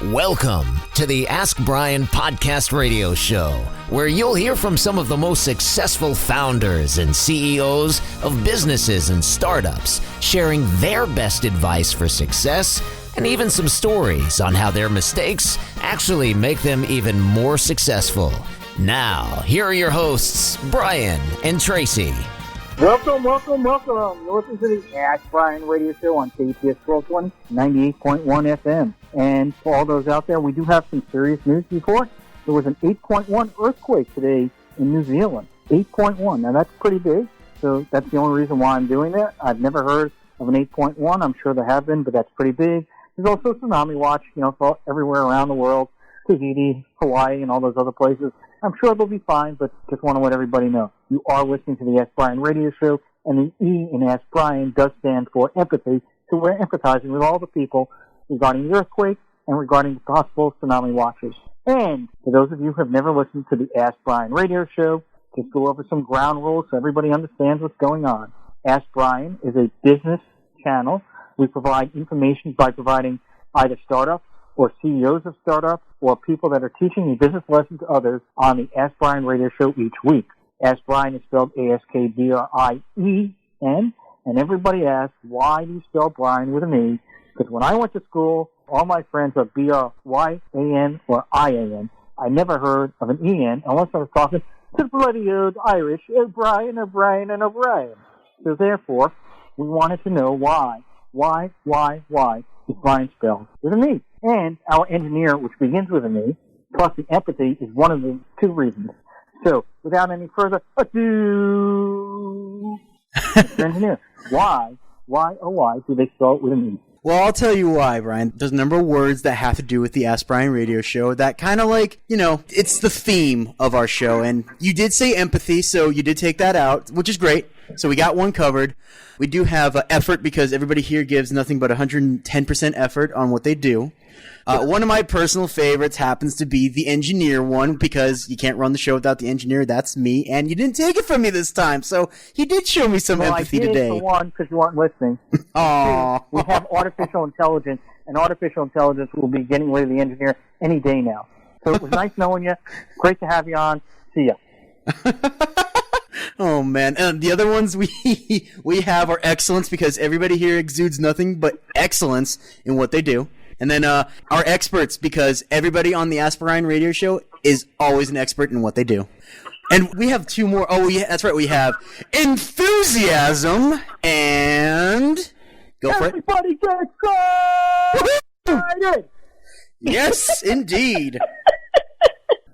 Welcome to the Ask Brien podcast radio show, where you'll hear from some of the most successful founders and CEOs of businesses and startups, sharing their best advice for success and even some stories on how their mistakes actually make them even more successful. Now, here are your hosts, Brien and Tracy. Welcome. You're listening to the Ask Brien radio show on KPS 1220, 98.1 FM. And for all those out there, we do have some serious news report. There was an 8.1 earthquake today in New Zealand. 8.1. Now, that's pretty big. So that's the only reason why I'm doing that. I've never heard of an 8.1. I'm sure there have been, but that's pretty big. There's also tsunami watch, for everywhere around the world. Tahiti, Hawaii, and all those other places. I'm sure they'll be fine, but just want to let everybody know. You are listening to the Ask Brien radio show, and the E in Ask Brien does stand for empathy. So we're empathizing with all the people regarding the earthquake and regarding the possible tsunami watches. And for those of you who have never listened to the Ask Brien radio show, just go over some ground rules so everybody understands what's going on. Ask Brien is a business channel. We provide information by providing either startups or CEOs of startups or people that are teaching a business lesson to others on the Ask Brien radio show each week. Ask Brien is spelled A-S-K-B-R-I-E-N, and everybody asks, why do you spell Brien with an E? Because when I went to school, all my friends are B-R-Y-A-N or I-A-N. I never heard of an E-N unless I was talking to bloody old Irish, O'Brien, O'Brien, and O'Brien. So therefore, we wanted to know why is Brien spelled with an E? And our engineer, which begins with an E, plus the empathy, is one of the two reasons. So, without any further ado, Mr. Engineer, why do they spell it with an E? Well, I'll tell you why, Brien. There's a number of words that have to do with the Ask Brien radio show that kind of it's the theme of our show. And you did say empathy, so you did take that out, which is great. So we got one covered. We do have effort because everybody here gives nothing but 110% effort on what they do. One of my personal favorites happens to be the engineer one because you can't run the show without the engineer. That's me, and you didn't take it from me this time, so you did show me some empathy today. I did for one because you weren't listening. Aww. We have artificial intelligence, and artificial intelligence will be getting rid of the engineer any day now. So it was nice knowing you. Great to have you on. See ya. Oh, man. And the other ones we have are excellence because everybody here exudes nothing but excellence in what they do. And then our experts because everybody on the Ask Brien radio show is always an expert in what they do. And we have two more. Oh, yeah, that's right. We have enthusiasm and go for it. Everybody get excited! Yes, indeed.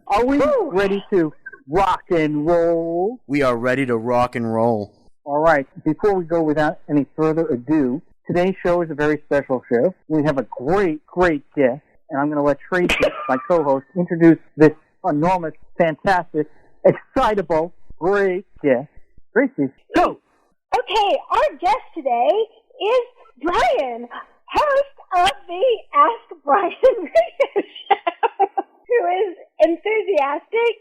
Are we ready to rock and roll? We are ready to rock and roll. All right. Before we go without any further ado, today's show is a very special show. We have a great guest, and I'm going to let Tracy, my co-host, introduce this enormous, fantastic, excitable, great guest. Tracy, go! Okay, our guest today is Brien, host of the Ask Brien radio show, who is enthusiastic,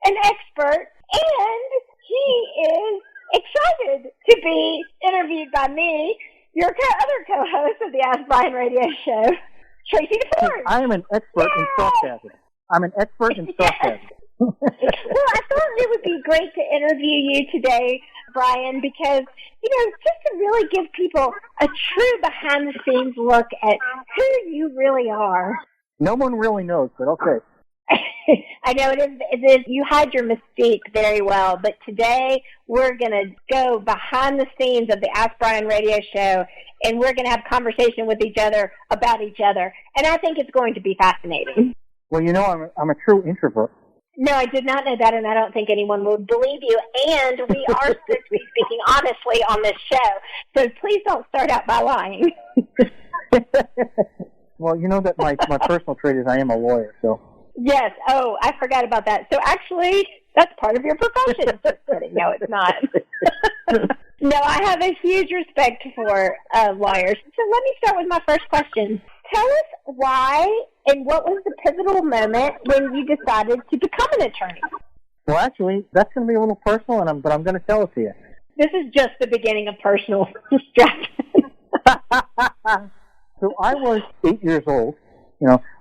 an expert, and he is excited to be interviewed by me, your other co-host of the Ask Brien radio show, Tracy DeForge. I am an expert in sarcasm. I'm an expert in sarcasm. Well, I thought it would be great to interview you today, Brien, because, just to really give people a true behind-the-scenes look at who you really are. No one really knows, but okay. I know it is. You hide your mystique very well, but today we're going to go behind the scenes of the Ask Brien radio show, and we're going to have conversation with each other about each other, and I think it's going to be fascinating. Well, I'm a true introvert. No, I did not know that, and I don't think anyone will believe you, and we are supposed to be speaking honestly on this show, so please don't start out by lying. Well, you know that my personal trait is I am a lawyer, so... Yes. Oh, I forgot about that. So actually, that's part of your profession. No, it's not. No, I have a huge respect for lawyers. So let me start with my first question. Tell us why and what was the pivotal moment when you decided to become an attorney? Well, actually, that's going to be a little personal, but I'm going to tell it to you. This is just the beginning of personal distraction. So I was 8 years old,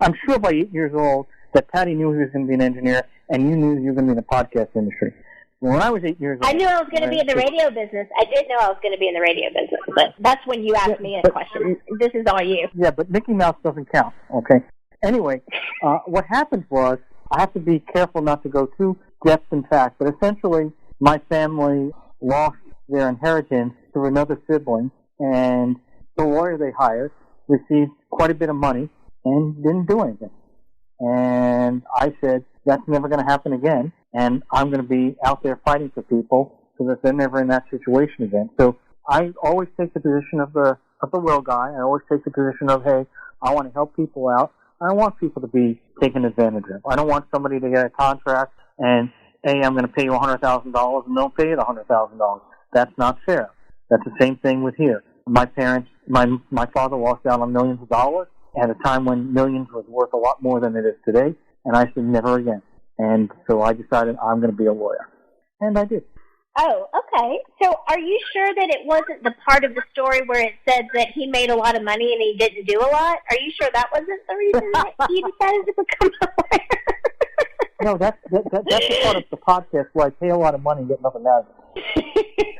I'm sure by 8 years old that Patty knew he was going to be an engineer, and you knew you were going to be in the podcast industry. When I was 8 years old, I knew I was going to be in the radio business. I did know I was going to be in the radio business, but that's when you asked me a question. This is all you. Yeah, but Mickey Mouse doesn't count, okay? Anyway, what happened was, I have to be careful not to go too depth in fact, but essentially my family lost their inheritance through another sibling, and the lawyer they hired received quite a bit of money and didn't do anything. And I said, that's never going to happen again, and I'm going to be out there fighting for people so that they're never in that situation again. So I always take the position of the will guy. I always take the position of, hey, I want to help people out. I don't want people to be taken advantage of. I don't want somebody to get a contract and, hey, I'm going to pay you $100,000 and don't pay you the $100,000. That's not fair. That's the same thing with here. My parents, my father lost out on millions of dollars at a time when millions was worth a lot more than it is today, and I said never again. And so I decided I'm going to be a lawyer. And I did. Oh, okay. So are you sure that it wasn't the part of the story where it said that he made a lot of money and he didn't do a lot? Are you sure that wasn't the reason that he decided to become a lawyer? No, that's the part of the podcast where I pay a lot of money and get nothing out of it.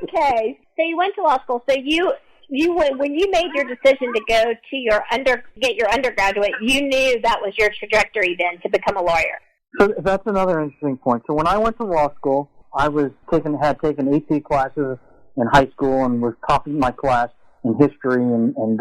Okay. So you went to law school. So you when you made your decision to go to get your undergraduate, you knew that was your trajectory then to become a lawyer. So that's another interesting point. So when I went to law school, I had taken AP classes in high school and was topping my class in history and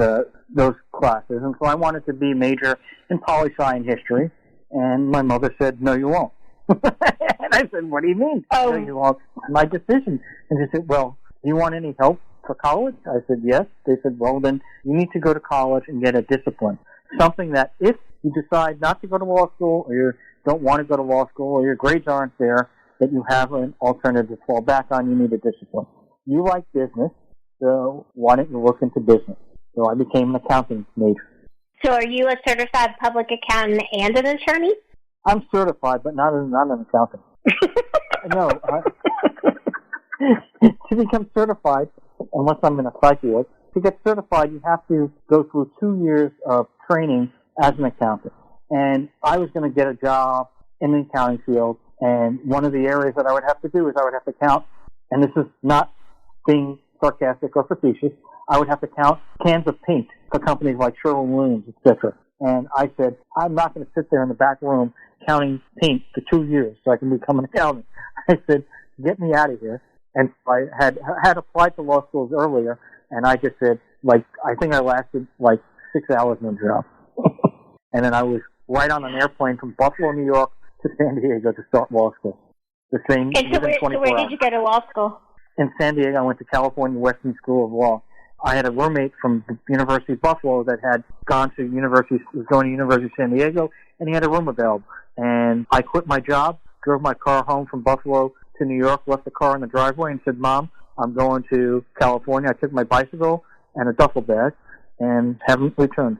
those classes. And so I wanted to be major in poli-sci and history. And my mother said, no, you won't. And I said, what do you mean? Oh. No, you won't. My decision. And she said, well, do you want any help for college? I said, yes. They said, well, then you need to go to college and get a discipline. Something that if you decide not to go to law school or you don't want to go to law school or your grades aren't there, that you have an alternative to fall back on, you need a discipline. You like business, so why don't you look into business? So I became an accounting major. So are you a certified public accountant and an attorney? I'm certified, but not an accountant. No. To become certified, unless I'm in a psych ward, to get certified, you have to go through 2 years of training as an accountant. And I was going to get a job in the accounting field, and one of the areas that I would have to do is I would have to count, and this is not being sarcastic or facetious, I would have to count cans of paint for companies like Sherwin-Williams, etc. And I said, I'm not going to sit there in the back room counting paint for 2 years so I can become an accountant. I said, get me out of here. And I had applied to law schools earlier, and I just said, I think I lasted 6 hours in the job. And then I was right on an airplane from Buffalo, New York to San Diego to start law school. The same. And so where did you go to law school? In San Diego, I went to California Western School of Law. I had a roommate from the University of Buffalo that had was going to University of San Diego, and he had a room available. And I quit my job, drove my car home from Buffalo to New York, left the car in the driveway, and said, Mom, I'm going to California. I took my bicycle and a duffel bag and haven't returned.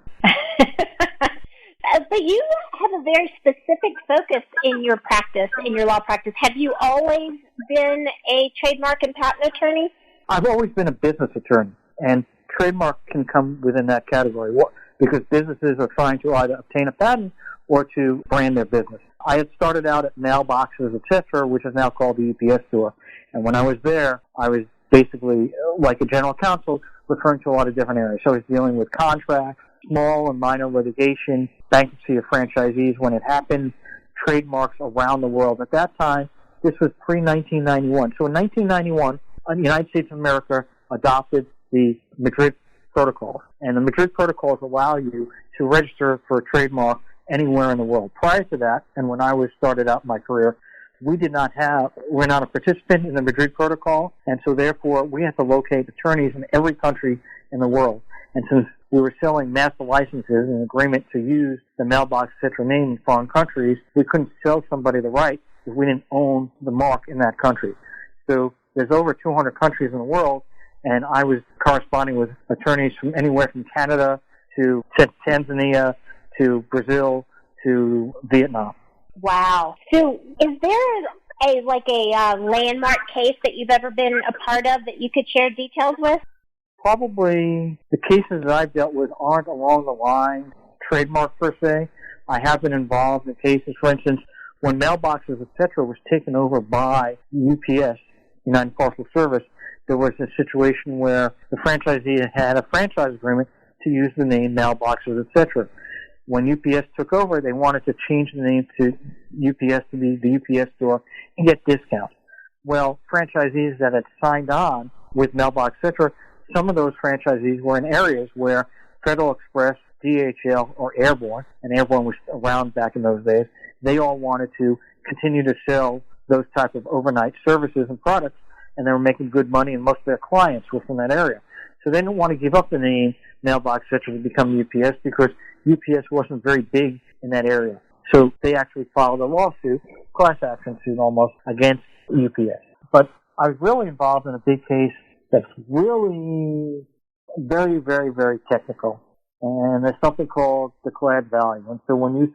But you have a very specific focus in your practice, in your law practice. Have you always been a trademark and patent attorney? I've always been a business attorney, and trademark can come within that category because businesses are trying to either obtain a patent or to brand their business. I had started out at mailboxes, etc., which is now called the UPS store. And when I was there, I was basically like a general counsel referring to a lot of different areas. So I was dealing with contracts, small and minor litigation, bankruptcy of franchisees when it happened, trademarks around the world. At that time, this was pre-1991. So in 1991, the United States of America adopted the Madrid Protocols. And the Madrid Protocols allow you to register for a trademark anywhere in the world. Prior to that, and when I started out my career, we're not a participant in the Madrid Protocol, and so therefore we had to locate attorneys in every country in the world. And since we were selling master licenses and an agreement to use the mailbox, etc. name in foreign countries, we couldn't sell somebody the right if we didn't own the mark in that country. So there's over 200 countries in the world, and I was corresponding with attorneys from anywhere from Canada to Tanzania to Brazil to Vietnam. Wow. So is there a landmark case that you've ever been a part of that you could share details with? Probably the cases that I've dealt with aren't along the line trademark per se. I have been involved in cases, for instance, when mailboxes, etc., was taken over by UPS, United Parcel Service. There was a situation where the franchisee had a franchise agreement to use the name mailboxes, etc. When UPS took over, they wanted to change the name to UPS to be the UPS store and get discounts. Well, franchisees that had signed on with Mailbox, etc., some of those franchisees were in areas where Federal Express, DHL, or Airborne, and Airborne was around back in those days, they all wanted to continue to sell those type of overnight services and products, and they were making good money, and most of their clients were from that area. So they didn't want to give up the name Mailbox, etc., to become UPS because UPS wasn't very big in that area. So they actually filed a lawsuit, class action suit almost, against UPS. But I was really involved in a big case that's really very, very, very technical. And there's something called declared value. And so when you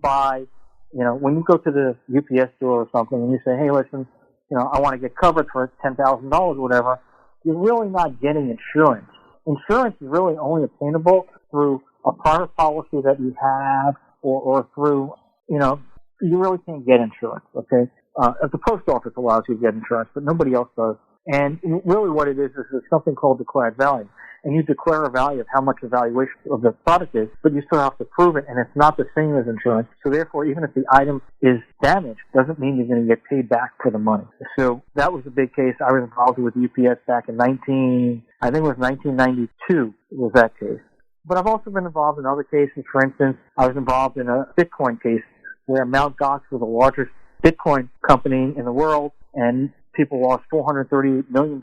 buy, when you go to the UPS store or something and you say, hey, listen, I want to get covered for $10,000 or whatever, you're really not getting insurance. Insurance is really only obtainable through a private policy that you have or through, you really can't get insurance, okay? The post office allows you to get insurance, but nobody else does. And really what it is something called declared value. And you declare a value of how much the valuation of the product is, but you still have to prove it, and it's not the same as insurance. So therefore, even if the item is damaged, doesn't mean you're going to get paid back for the money. So that was a big case. I was involved with UPS back in 1992 was that case. But I've also been involved in other cases. For instance, I was involved in a Bitcoin case where Mt. Gox was the largest Bitcoin company in the world, and people lost $438 million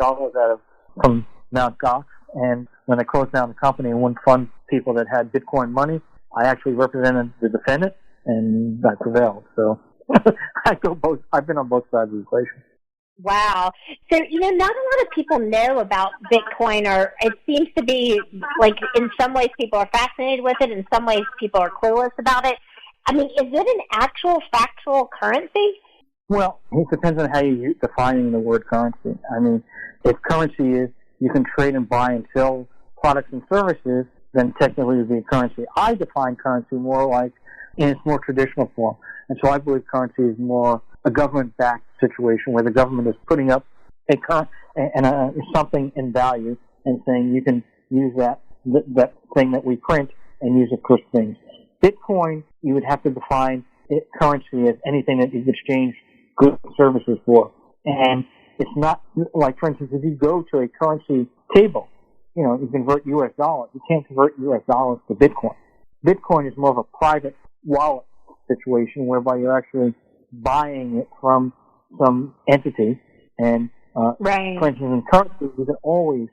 from Mt. Gox. And when they closed down the company and wouldn't fund people that had Bitcoin money, I actually represented the defendant, and I prevailed. So I've been on both sides of the equation. Wow. So, not a lot of people know about Bitcoin, or it seems to be like in some ways people are fascinated with it, in some ways people are clueless about it. I mean, is it an actual factual currency? Well, it depends on how you're defining the word currency. I mean, if currency is you can trade and buy and sell products and services, then technically it would be a currency. I define currency more like in its more traditional form. And so I believe currency is more a government-backed situation where the government is putting up something in value and saying you can use that thing that we print and use it for things. Bitcoin, you would have to define currency as anything that you exchange goods and services for. And it's not, like, for instance, if you go to a currency table, you convert U.S. dollars. You can't convert U.S. dollars to Bitcoin. Bitcoin is more of a private wallet situation whereby you're actually buying it from some entity. And, right. For instance, in currency, you can always,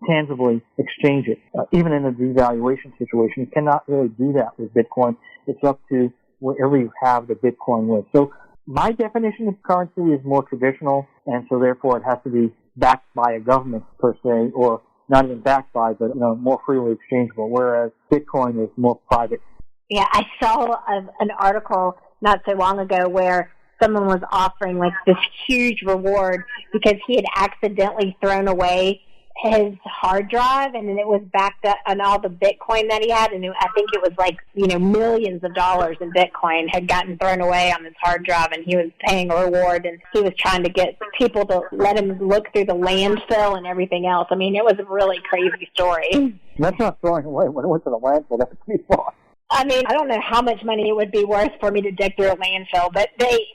tangibly exchange it. Even in a devaluation situation, you cannot really do that with Bitcoin. It's up to wherever you have the Bitcoin with. So my definition of currency is more traditional, and so therefore it has to be backed by a government per se, or not even backed by, but more freely exchangeable, whereas Bitcoin is more private. Yeah, I saw an article not so long ago where someone was offering like this huge reward because he had accidentally thrown away his hard drive, and then it was backed up on all the Bitcoin that he had, and I think it was like, millions of dollars in Bitcoin had gotten thrown away on his hard drive, and he was paying a reward, and he was trying to get people to let him look through the landfill and everything else. I mean, it was a really crazy story. That's not throwing away. When it went to the landfill, that's pretty far. I mean, I don't know how much money it would be worth for me to dig through a landfill, but they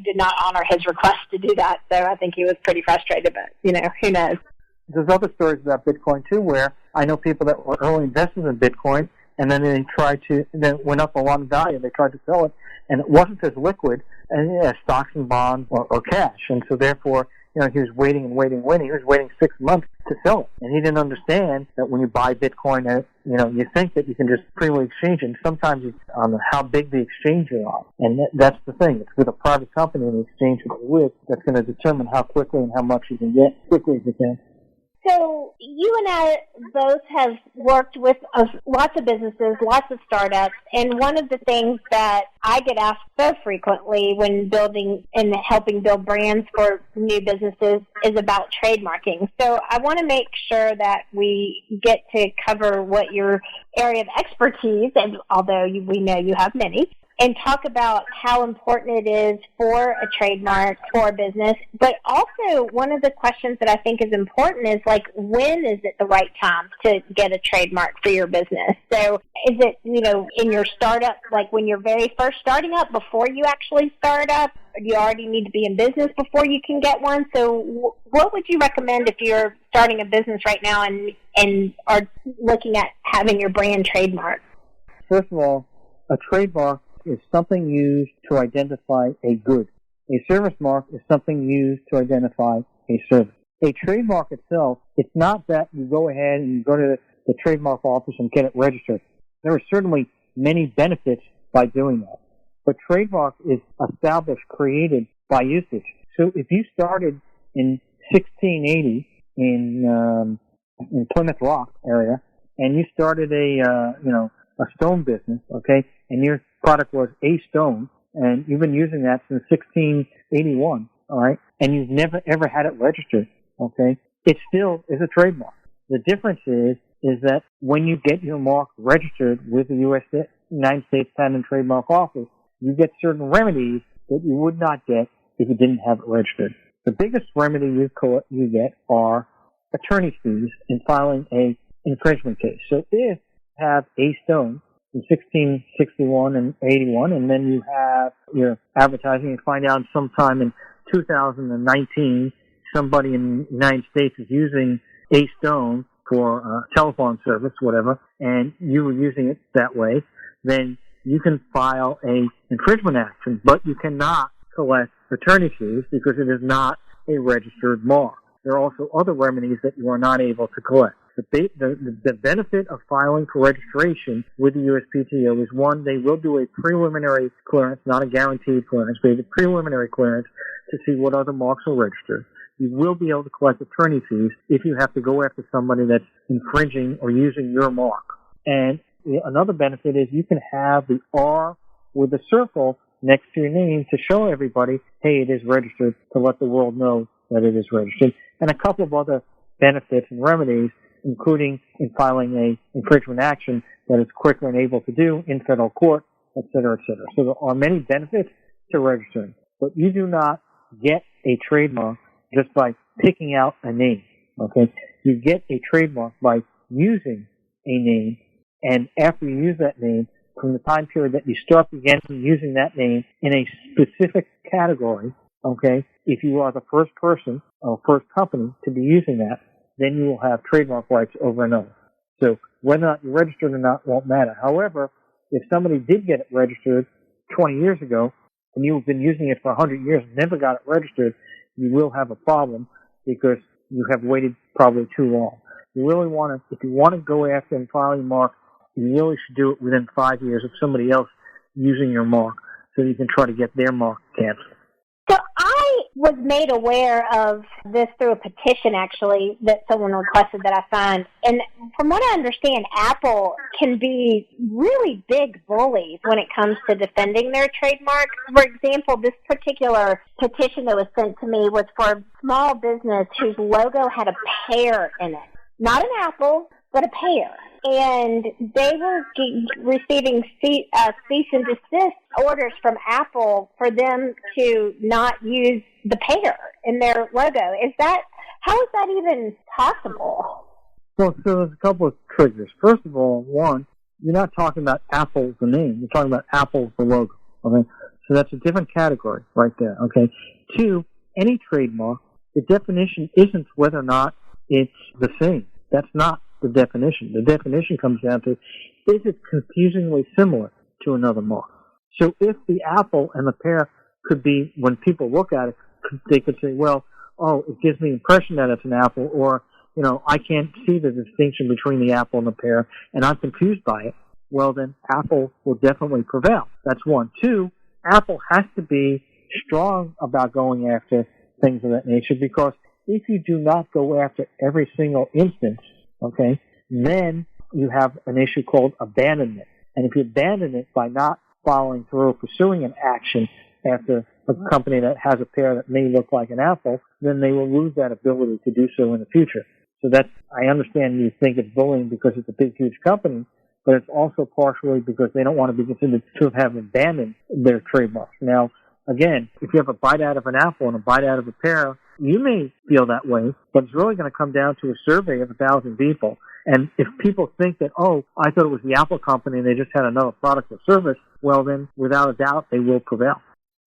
did not honor his request to do that, so I think he was pretty frustrated, but, who knows. There's other stories about Bitcoin, too, where I know people that were early investors in Bitcoin, and then then went up a lot in value, they tried to sell it, and it wasn't as liquid as stocks and bonds or cash, and so therefore, he was waiting and waiting. He was waiting 6 months to sell it. And he didn't understand that when you buy Bitcoin, you think that you can just freely exchange it. And sometimes it's on how big the exchange is on. And that's the thing. It's with a private company and the exchange you're with that's going to determine how quickly and how much you can get quickly as you can. So you and I both have worked with lots of businesses, lots of startups, and one of the things that I get asked so frequently when building and helping build brands for new businesses is about trademarking. So I want to make sure that we get to cover what your area of expertise, and although we know you have many, and talk about how important it is for a trademark for a business. But also, one of the questions that I think is important is, like, when is it the right time to get a trademark for your business? So is it, in your startup, like when you're very first starting up, before you actually start up? Or do you already need to be in business before you can get one? So what would you recommend if you're starting a business right now and are looking at having your brand trademark? First of all, a trademark is something used to identify a good. A service mark is something used to identify a service. A trademark itself, it's not that you go ahead and you go to the trademark office and get it registered. There are certainly many benefits by doing that. But trademark is established, created by usage. So if you started in 1680 in Plymouth Rock area, and you started a stone business, okay, and your product was a stone, and you've been using that since 1681, all right, and you've never ever had it registered, okay, it still is a trademark. The difference is that when you get your mark registered with the United States Patent and Trademark Office, you get certain remedies that you would not get if you didn't have it registered. The biggest remedy you get are attorney's fees in filing a infringement case. So if you have a stone in 1661 and 81, and then you have your advertising and find out sometime in 2019 somebody in the United States is using a stone for telephone service, whatever, and you were using it that way, then you can file a infringement action, but you cannot collect attorney fees because it is not a registered mark. There are also other remedies that you are not able to collect. The benefit of filing for registration with the USPTO is, one, they will do a preliminary clearance, not a guaranteed clearance, but a preliminary clearance to see what other marks are registered. You will be able to collect attorney fees if you have to go after somebody that's infringing or using your mark. And another benefit is you can have the R with a circle next to your name to show everybody, hey, it is registered, to let the world know that it is registered. And a couple of other benefits and remedies, including in filing a infringement action that is quicker and able to do in federal court, et cetera, et cetera. So there are many benefits to registering, but you do not get a trademark just by picking out a name, okay? You get a trademark by using a name, and after you use that name, from the time period that you start again using that name in a specific category, okay, if you are the first person or first company to be using that, then you will have trademark rights over another. So whether or not you're registered or not won't matter. However, if somebody did get it registered 20 years ago and you've been using it for 100 years and never got it registered, you will have a problem because you have waited probably too long. You really want to, if you want to go after and file your mark, you really should do it within 5 years of somebody else using your mark so you can try to get their mark canceled. So I was made aware of this through a petition, actually, that someone requested that I signed. And from what I understand, Apple can be really big bullies when it comes to defending their trademark. For example, this particular petition that was sent to me was for a small business whose logo had a pear in it. Not an apple, but a pear. And they were receiving cease and desist orders from Apple for them to not use the pear in their logo. How is that even possible? Well, so there's a couple of triggers. First of all, one, you're not talking about Apple the name. You're talking about Apple the logo. Okay, so that's a different category right there. Okay. Two, any trademark, the definition isn't whether or not it's the same. That's not the definition. The definition comes down to, is it confusingly similar to another mark? So if the apple and the pear could be, when people look at it, they could say, well, oh, it gives me the impression that it's an apple, or, I can't see the distinction between the apple and the pear, and I'm confused by it. Well, then Apple will definitely prevail. That's one. Two, Apple has to be strong about going after things of that nature, because if you do not go after every single instance, okay, then you have an issue called abandonment. And if you abandon it by not following through, pursuing an action after a company that has a pair that may look like an apple, then they will lose that ability to do so in the future. So that's, I understand you think it's bullying because it's a big, huge company, but it's also partially because they don't want to be considered to have abandoned their trademarks. Now, again, if you have a bite out of an apple and a bite out of a pear, you may feel that way, but it's really going to come down to a survey of 1,000 people. And if people think that, oh, I thought it was the Apple company and they just had another product or service, well then, without a doubt, they will prevail.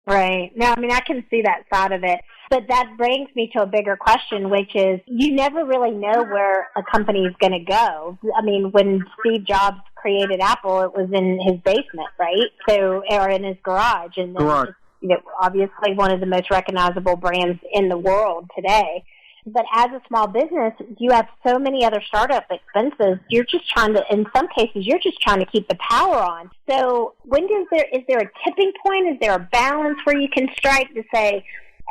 Right. No, I mean, I can see that side of it. But that brings me to a bigger question, which is you never really know where a company is going to go. I mean, when Steve Jobs created Apple, it was in his basement, right? So, or in his garage. And then Garage. Obviously one of the most recognizable brands in the world today. But as a small business, you have so many other startup expenses. You're just trying to, in some cases, you're just trying to keep the power on. So is there a tipping point? Is there a balance where you can strike to say,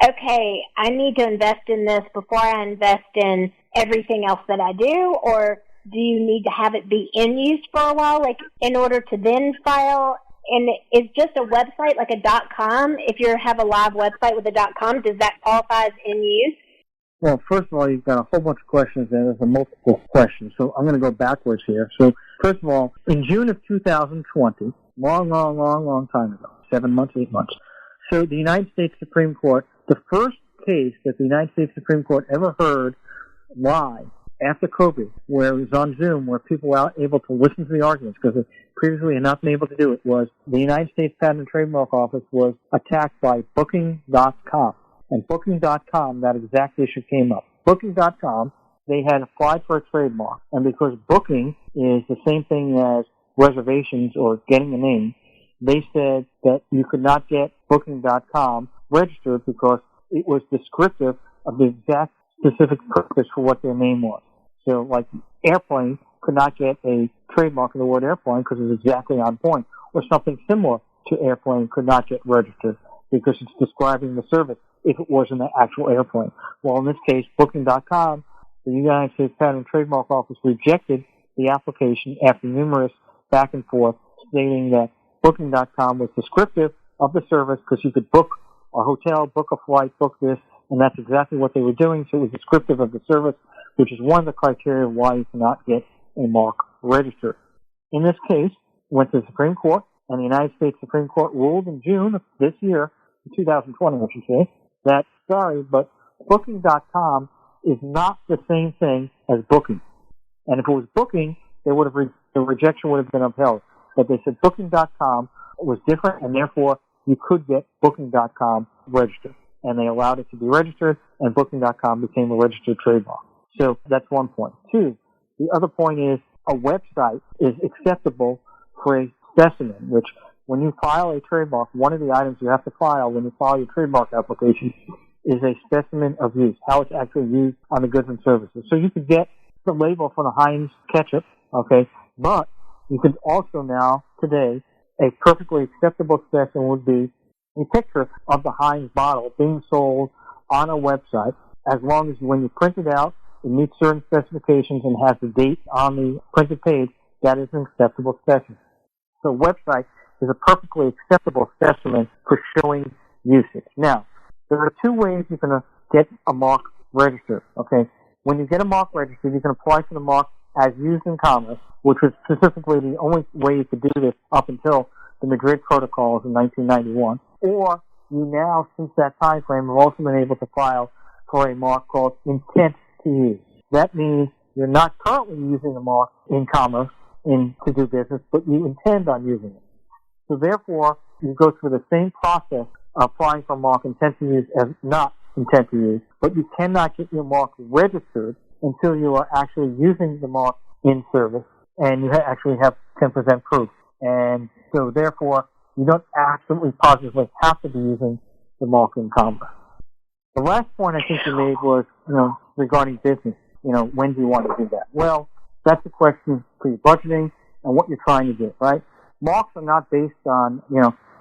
okay, I need to invest in this before I invest in everything else that I do? Or do you need to have it be in use for a while, like in order to then file? And is just a website like a .com, if you have a live website with a .com, does that qualify as in use? Well, first of all, you've got a whole bunch of questions there. There's a multiple questions. So I'm going to go backwards here. So first of all, in June of 2020, long time ago, 7 months, 8 months, so the United States Supreme Court, the first case that the United States Supreme Court ever heard live after COVID, where it was on Zoom, where people were able to listen to the arguments because they previously had not been able to do it, was the United States Patent and Trademark Office was attacked by Booking.com. And Booking.com, that exact issue came up. Booking.com, they had applied for a trademark. And because Booking is the same thing as reservations or getting a name, they said that you could not get Booking.com registered because it was descriptive of the exact specific purpose for what their name was. So, like, airplane could not get a trademark of the word airplane because it was exactly on point. Or something similar to airplane could not get registered because it's describing the service if it wasn't an actual airplane. Well, in this case, Booking.com, the United States Patent and Trademark Office rejected the application after numerous back and forth, stating that Booking.com was descriptive of the service because you could book a hotel, book a flight, book this, and that's exactly what they were doing. So it was descriptive of the service, which is one of the criteria why you cannot get a mark registered. In this case, went to the Supreme Court, and the United States Supreme Court ruled in June of this year, 2020, I should say, that, sorry, but Booking.com is not the same thing as Booking. And if it was Booking, they would have the rejection would have been upheld. But they said Booking.com was different, and therefore you could get Booking.com registered. And they allowed it to be registered, and Booking.com became a registered trademark. So that's one point. Two, the other point is a website is acceptable for a specimen, which when you file a trademark, one of the items you have to file when you file your trademark application is a specimen of use, how it's actually used on the goods and services. So you could get the label for the Heinz ketchup, okay, but you could also now, today, a perfectly acceptable specimen would be a picture of the Heinz bottle being sold on a website, as long as when you print it out, it meets certain specifications and has the date on the printed page, that is an acceptable specimen. So a website is a perfectly acceptable specimen for showing usage. Now, there are two ways you can get a mark registered, okay? When you get a mark registered, you can apply for the mark as used in commerce, which was specifically the only way you could do this up until the Madrid Protocols in 1991. Or you now, since that time frame, have also been able to file for a mark called intent to use. That means you're not currently using the mark in commerce to do business, but you intend on using it. So therefore, you go through the same process of applying for mark intent to use as not intent to use, but you cannot get your mark registered until you are actually using the mark in service, and you actually have 10% proof. And so therefore, you don't absolutely positively have to be using the mark in commerce. The last point I think you made was, regarding business. When do you want to do that? Well, that's a question for your budgeting and what you're trying to do, right? Marks are not based on,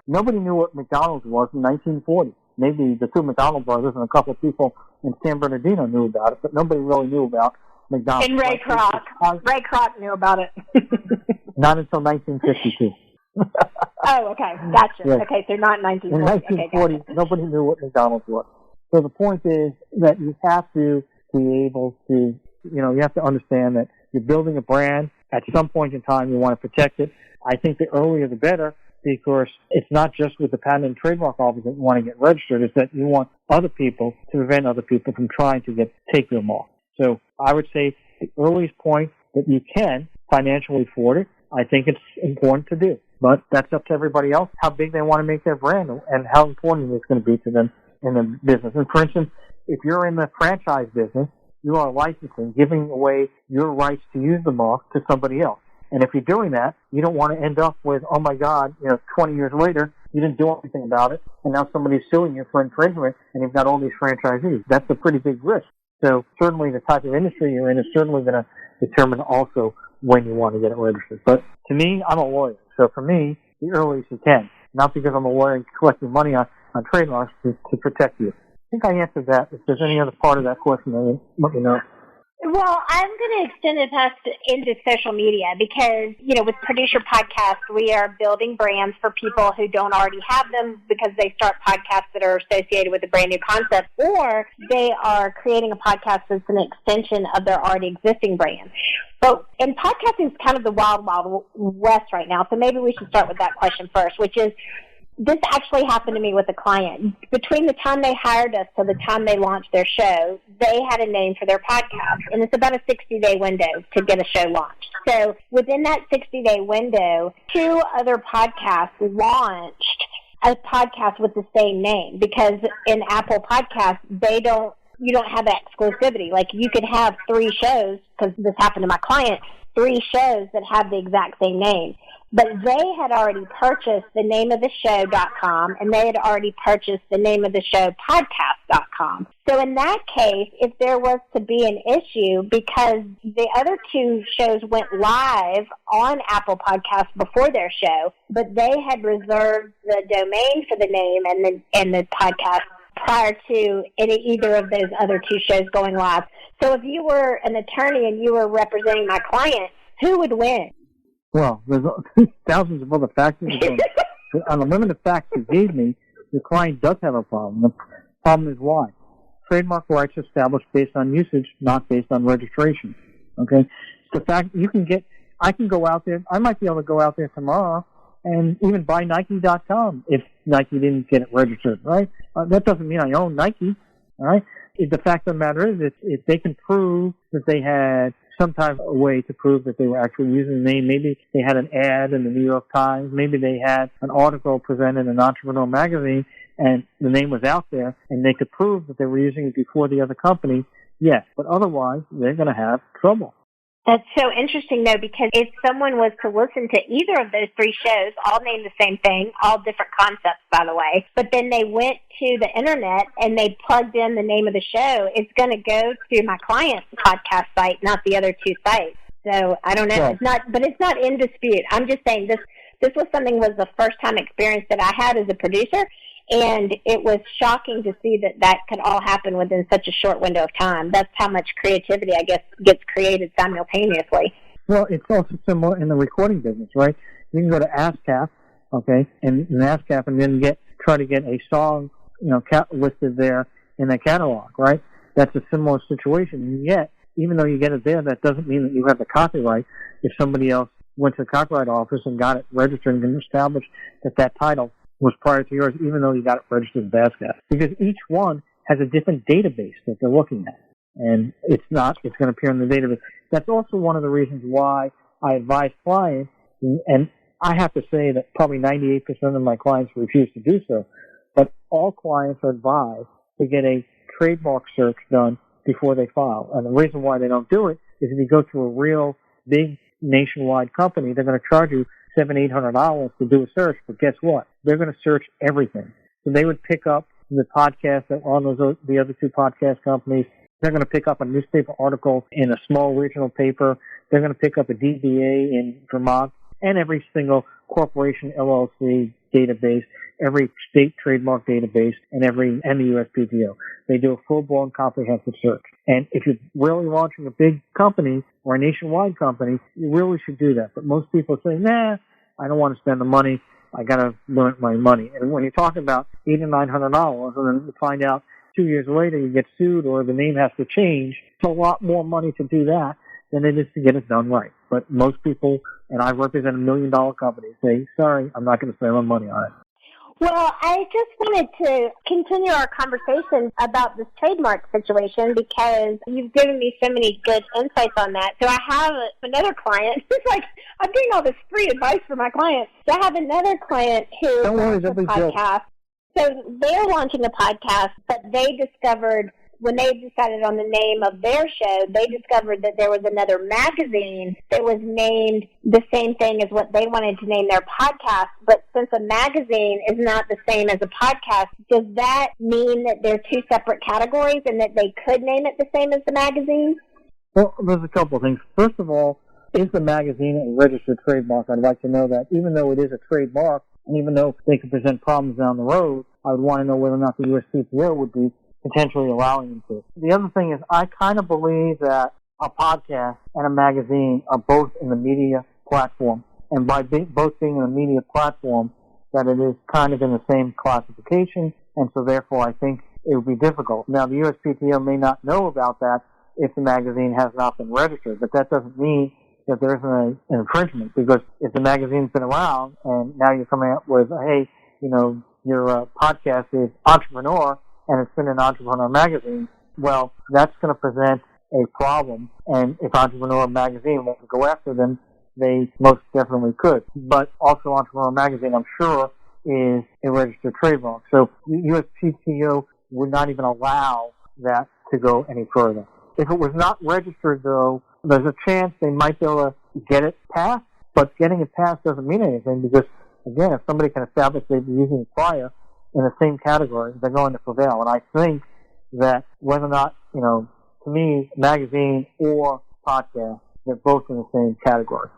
nobody knew what McDonald's was in 1940. maybe the two McDonald brothers and a couple of people in San Bernardino knew about it, but nobody really knew about McDonald's. And Ray Kroc. Ray Kroc knew about it. Not until 1952. Oh, okay. Gotcha. Yes. Okay, so not 1940. In 1940, okay, gotcha. nobody knew what McDonald's was. So the point is that you have to be able to, you have to understand that you're building a brand. At some point in time, you want to protect it. I think the earlier the better, because it's not just with the Patent and Trademark Office that you want to get registered. It's that you want other people to prevent other people from trying to take your mark. So I would say the earliest point that you can financially afford it, I think it's important to do. But that's up to everybody else, how big they want to make their brand and how important it's going to be to them in the business. And for instance, if you're in the franchise business, you are licensing, giving away your rights to use the mark to somebody else. And if you're doing that, you don't want to end up with, oh my God, 20 years later, you didn't do anything about it, and now somebody's suing you for infringement, and you've got all these franchisees. That's a pretty big risk. So certainly the type of industry you're in is certainly going to determine also when you want to get it registered. But to me, I'm a lawyer. So for me, the earliest you can. Not because I'm a lawyer and collecting money on trademarks to protect you. I think I answered that. If there's any other part of that question, let me know. Well, I'm going to extend it past into social media because, with Producer Podcasts, we are building brands for people who don't already have them because they start podcasts that are associated with a brand new concept, or they are creating a podcast that's an extension of their already existing brand. And podcasting is kind of the wild, wild west right now, so maybe we should start with that question first, which is, this actually happened to me with a client. Between the time they hired us to the time they launched their show, they had a name for their podcast, and it's about a 60-day window to get a show launched. So within that 60-day window, 2 other podcasts launched a podcast with the same name because in Apple Podcasts, you don't have exclusivity. Like you could have 3 shows, because this happened to my client, 3 shows that have the exact same name. But they had already purchased the name of the show.com, and they had already purchased the name of the show podcast.com. So in that case, if there was to be an issue, because the other 2 shows went live on Apple Podcasts before their show, but they had reserved the domain for the name and the podcast prior to either of those other 2 shows going live. So if you were an attorney and you were representing my client, who would win? Well, there's thousands of other factors. On the limited facts you gave me, your client does have a problem. The problem is why? Trademark rights are established based on usage, not based on registration. Okay? It's the fact I can go out there, I might be able to go out there tomorrow and even buy Nike.com if Nike didn't get it registered, right? That doesn't mean I own Nike, all right? The fact of the matter is, if they can prove that they had some type of way to prove that they were actually using the name. Maybe they had an ad in the New York Times. Maybe they had an article presented in an Entrepreneur magazine and the name was out there and they could prove that they were using it before the other company. Yes, but otherwise they're going to have trouble. That's so interesting, though, because if someone was to listen to either of those 3 shows, all named the same thing, all different concepts, by the way, but then they went to the Internet and they plugged in the name of the show, it's going to go to my client's podcast site, not the other 2 sites. So I don't know. Right. It's not in dispute. I'm just saying this was the first-time experience that I had as a producer, and it was shocking to see that could all happen within such a short window of time. That's how much creativity, I guess, gets created simultaneously. Well, it's also similar in the recording business, right? You can go to ASCAP, okay, and in ASCAP and then try to get a song, listed there in the catalog, right? That's a similar situation. And yet, even though you get it there, that doesn't mean that you have the copyright if somebody else went to the copyright office and got it registered and established that title was prior to yours, even though you got it registered with ASCAP. Because each one has a different database that they're looking at. And it's going to appear in the database. That's also one of the reasons why I advise clients, and I have to say that probably 98% of my clients refuse to do so, but all clients are advised to get a trademark search done before they file. And the reason why they don't do it is if you go to a real big nationwide company, they're going to charge you $700-800 to do a search, but guess what? They're going to search everything. So they would pick up the podcasts that were on the other 2 podcast companies. They're going to pick up a newspaper article in a small regional paper. They're going to pick up a DBA in Vermont and every single corporation LLC database every state trademark database and the USPTO. They do a full-blown comprehensive search. And if you're really launching a big company or a nationwide company, you really should do that. But most people say, nah, I don't want to spend the money. I got to limit my money. And when you're talking about $800 or $900, and then you find out 2 years later you get sued or the name has to change, it's a lot more money to do that than it is to get it done right. But most people, and I represent $1 million companies, say, sorry, I'm not going to spend my money on it. Well, I just wanted to continue our conversation about this trademark situation because you've given me so many good insights on that. So I have another client. It's like I'm getting all this free advice for my clients. So I have another client who launched a podcast. So they're launching a podcast, but they discovered when they decided on the name of their show, they discovered that there was another magazine that was named the same thing as what they wanted to name their podcast. But since a magazine is not the same as a podcast, does that mean that they're two separate categories and that they could name it the same as the magazine? Well, there's a couple of things. First of all, is the magazine a registered trademark? I'd like to know that. Even though it is a trademark, and even though they could present problems down the road, I would want to know whether or not the USPTO would be potentially allowing them to. The other thing is I kind of believe that a podcast and a magazine are both in the media platform. And by both being in the media platform, that it is kind of in the same classification. And so therefore I think it would be difficult. Now the USPTO may not know about that if the magazine has not been registered, but that doesn't mean that there isn't an infringement, because if the magazine's been around and now you're coming up with, hey, you know, your podcast is Entrepreneur, and it's been an Entrepreneur magazine, well, that's going to present a problem. And if Entrepreneur magazine wants to go after them, they most definitely could. But also Entrepreneur magazine, I'm sure, is a registered trademark. So USPTO would not even allow that to go any further. If it was not registered, though, there's a chance they might be able to get it passed, but getting it passed doesn't mean anything because, again, if somebody can establish they've been using it prior, in the same category, they're going to prevail. And I think that whether or not, you know, to me, magazine or podcast, they're both in the same category.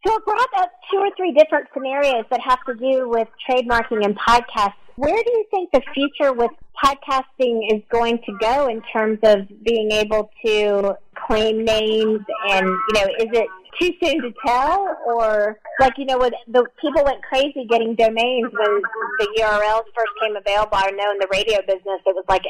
So it brought up 2 or 3 different scenarios that have to do with trademarking and podcasts. Where do you think the future with podcasting is going to go in terms of being able to claim names? And, you know, is it too soon to tell? Or, like, you know, when the people went crazy getting domains when the URLs first came available. I know in the radio business, it was like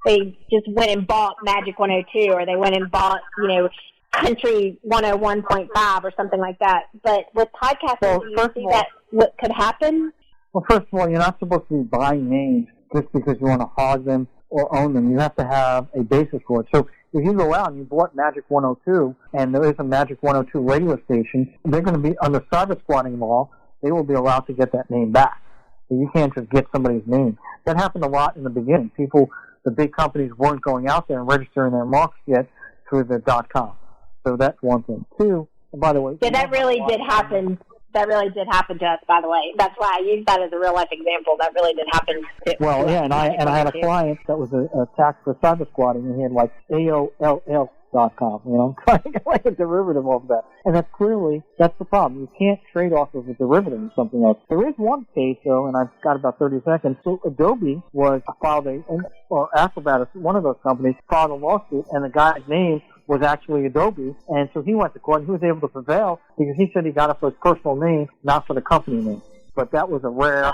they just went and bought Magic 102, or they went and bought, you know, Country 101.5 or something like that. But with podcasting, do you see that what could happen? Well, first of all, you're not supposed to be buying names just because you want to hog them or own them. You have to have a basis for it. So if you go out and you bought Magic 102 and there is a Magic 102 radio station, they're going to be under cyber squatting law. They will be allowed to get that name back. So you can't just get somebody's name. That happened a lot in the beginning. The big companies weren't going out there and registering their marks yet through the .com. So that's one thing. 2, and by the way... Yeah, that really did happen. That really did happen to us, by the way. That's why I used that as a real-life example. That really did happen to Well, yeah, and I had a client that was attacked for cyber squatting, and he had, like, AOLL.com, you know, like a derivative of that. And that's the problem. You can't trade off of a derivative of something else. There is one case, though, and I've got about 30 seconds. So Adobe or Acrobat, one of those companies, filed a lawsuit, and the guy's name was actually Adobe, and so he went to court and he was able to prevail because he said he got it for his personal name, not for the company name. But that was a rare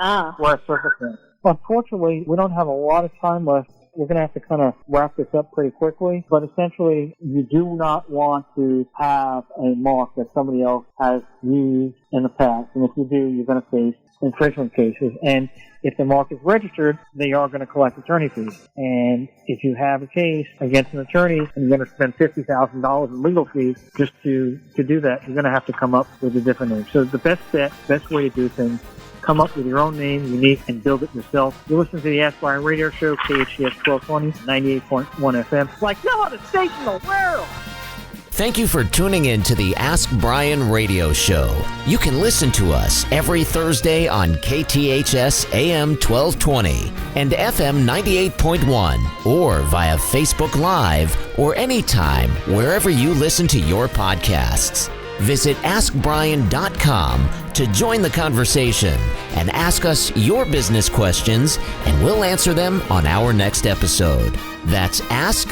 circumstance. Unfortunately, we don't have a lot of time left. We're going to have to kind of wrap this up pretty quickly, but essentially, you do not want to have a mark that somebody else has used in the past, and if you do, you're going to face infringement cases. And if the mark is registered, they are going to collect attorney fees. And if you have a case against an attorney and you're going to spend $50,000 in legal fees just to do that, you're going to have to come up with a different name. So the best way to do things, come up with your own name, unique, and build it yourself. You listen to the Ask Brien Radio Show, KHTS 1220, 98.1 FM. Like no other station in the world! Thank you for tuning in to the Ask Brien Radio Show. You can listen to us every Thursday on KTHS AM 1220 and FM 98.1 or via Facebook Live or anytime wherever you listen to your podcasts. Visit AskBrien.com to join the conversation and ask us your business questions, and we'll answer them on our next episode. That's AskBrien.com.